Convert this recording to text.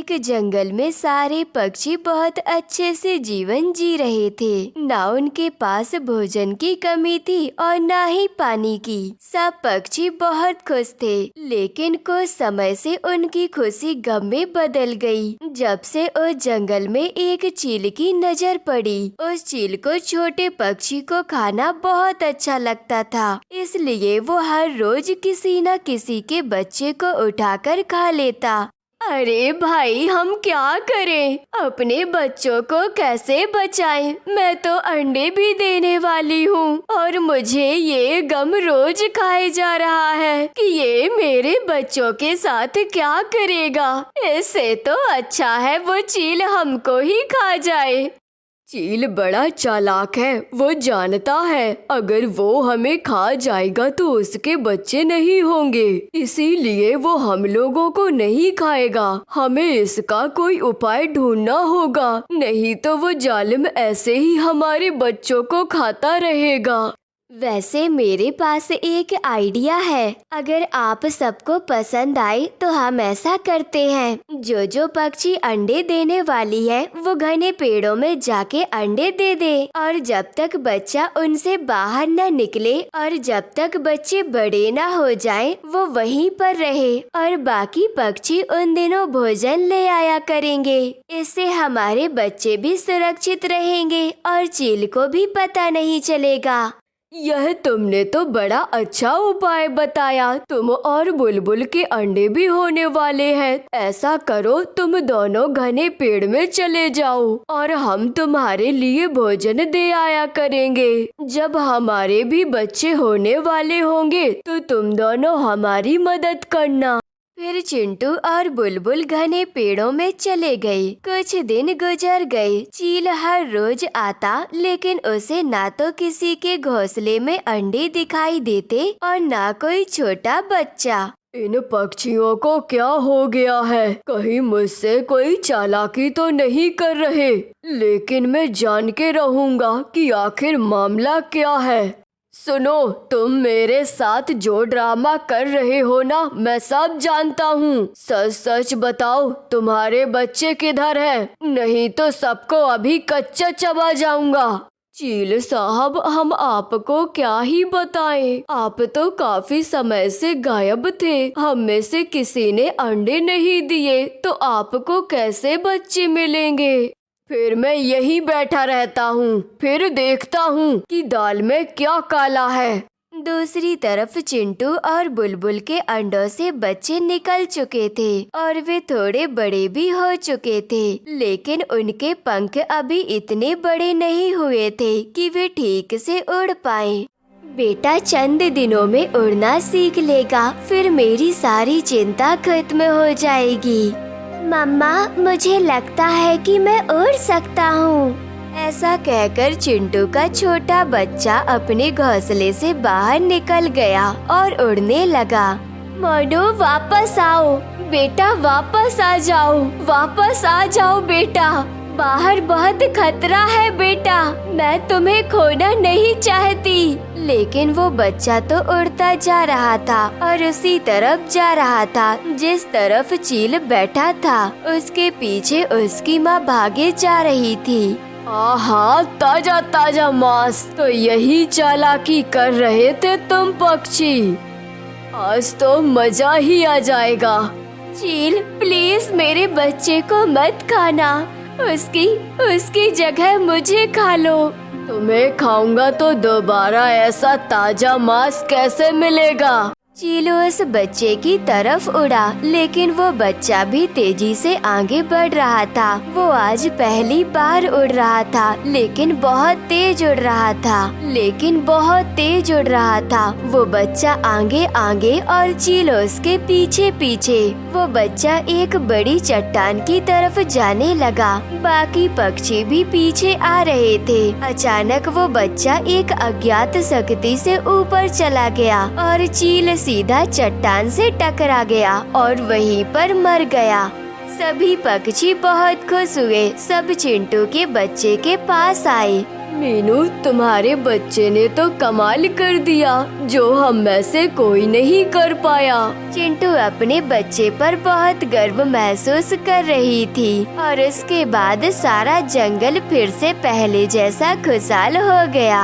एक जंगल में सारे पक्षी बहुत अच्छे से जीवन जी रहे थे। ना उनके पास भोजन की कमी थी और ना ही पानी की। सब पक्षी बहुत खुश थे, लेकिन कुछ समय से उनकी खुशी गम में बदल गई। जब से उस जंगल में एक चील की नजर पड़ी। उस चील को छोटे पक्षी को खाना बहुत अच्छा लगता था, इसलिए वो हर रोज किसी न किसी के बच्चे को उठाकर खा लेता। अरे भाई, हम क्या करें? अपने बच्चों को कैसे बचाएं? मैं तो अंडे भी देने वाली हूँ और मुझे ये गम रोज खाए जा रहा है कि ये मेरे बच्चों के साथ क्या करेगा। इससे तो अच्छा है वो चील हमको ही खा जाए। चील बड़ा चालाक है, वो जानता है अगर वो हमें खा जाएगा तो उसके बच्चे नहीं होंगे, इसीलिए वो हम लोगों को नहीं खाएगा। हमें इसका कोई उपाय ढूंढना होगा, नहीं तो वो जालिम ऐसे ही हमारे बच्चों को खाता रहेगा। वैसे मेरे पास एक आइडिया है। अगर आप सबको पसंद आए तो हम ऐसा करते हैं, जो पक्षी अंडे देने वाली है वो घने पेड़ों में जाके अंडे दे दे और जब तक बच्चा उनसे बाहर न निकले और जब तक बच्चे बड़े न हो जाएं, वो वहीं पर रहे और बाकी पक्षी उन दिनों भोजन ले आया करेंगे। इससे हमारे बच्चे भी सुरक्षित रहेंगे और चील को भी पता नहीं चलेगा। यह तुमने तो बड़ा अच्छा उपाय बताया। तुम और बुलबुल के अंडे भी होने वाले हैं। ऐसा करो, तुम दोनों घने पेड़ में चले जाओ और हम तुम्हारे लिए भोजन दे आया करेंगे। जब हमारे भी बच्चे होने वाले होंगे तो तुम दोनों हमारी मदद करना। फिर चिंटू और बुलबुल घने पेड़ों में चले गए। कुछ दिन गुजर गए। चील हर रोज आता, लेकिन उसे ना तो किसी के घोंसले में अंडे दिखाई देते और ना कोई छोटा बच्चा। इन पक्षियों को क्या हो गया है? कहीं मुझसे कोई चालाकी तो नहीं कर रहे? लेकिन मैं जान के रहूंगा कि आखिर मामला क्या है। सुनो, तुम मेरे साथ जो ड्रामा कर रहे हो ना, मैं सब जानता हूँ। सच सच बताओ, तुम्हारे बच्चे किधर है? नहीं तो सबको अभी कच्चा चबा जाऊंगा। चील साहब, हम आपको क्या ही बताएं? आप तो काफी समय से गायब थे। हम में से किसी ने अंडे नहीं दिए, तो आपको कैसे बच्चे मिलेंगे? फिर मैं यहीं बैठा रहता हूँ, फिर देखता हूँ कि दाल में क्या काला है। दूसरी तरफ चिंटू और बुलबुल के अंडों से बच्चे निकल चुके थे और वे थोड़े बड़े भी हो चुके थे, लेकिन उनके पंख अभी इतने बड़े नहीं हुए थे कि वे ठीक से उड़ पाए। बेटा चंद दिनों में उड़ना सीख लेगा, फिर मेरी सारी चिंता खत्म हो जाएगी। मम्मा, मुझे लगता है कि मैं उड़ सकता हूँ। ऐसा कहकर चिंटू का छोटा बच्चा अपने घोंसले से बाहर निकल गया और उड़ने लगा। मोनू, वापस आओ बेटा, वापस आ जाओ, वापस आ जाओ बेटा। बाहर बहुत खतरा है बेटा, मैं तुम्हें खोना नहीं चाहती। लेकिन वो बच्चा तो उड़ता जा रहा था और उसी तरफ जा रहा था जिस तरफ चील बैठा था। उसके पीछे उसकी माँ भागे जा रही थी। आहा, ताजा ताजा मांस, तो यही चालाकी कर रहे थे तुम पक्षी। आज तो मजा ही आ जाएगा। चील, प्लीज मेरे बच्चे को मत खाना, उसकी जगह मुझे खा लो। तुम्हें खाऊंगा तो दोबारा ऐसा ताजा मांस कैसे मिलेगा? चील उस बच्चे की तरफ उड़ा, लेकिन वो बच्चा भी तेजी से आगे बढ़ रहा था। वो आज पहली बार उड़ रहा था, लेकिन बहुत तेज उड़ रहा था। वो बच्चा आगे आगे और चील उसके पीछे पीछे। वो बच्चा एक बड़ी चट्टान की तरफ जाने लगा। बाकी पक्षी भी पीछे आ रहे थे। अचानक वो बच्चा एक अज्ञात शक्ति से ऊपर चला गया और चील सीधा चट्टान से टकरा गया और वहीं पर मर गया। सभी पक्षी बहुत खुश हुए। सब चिंटू के बच्चे के पास आए। मीनू, तुम्हारे बच्चे ने तो कमाल कर दिया, जो हम में से कोई नहीं कर पाया। चिंटू अपने बच्चे पर बहुत गर्व महसूस कर रही थी और उसके बाद सारा जंगल फिर से पहले जैसा खुशहाल हो गया।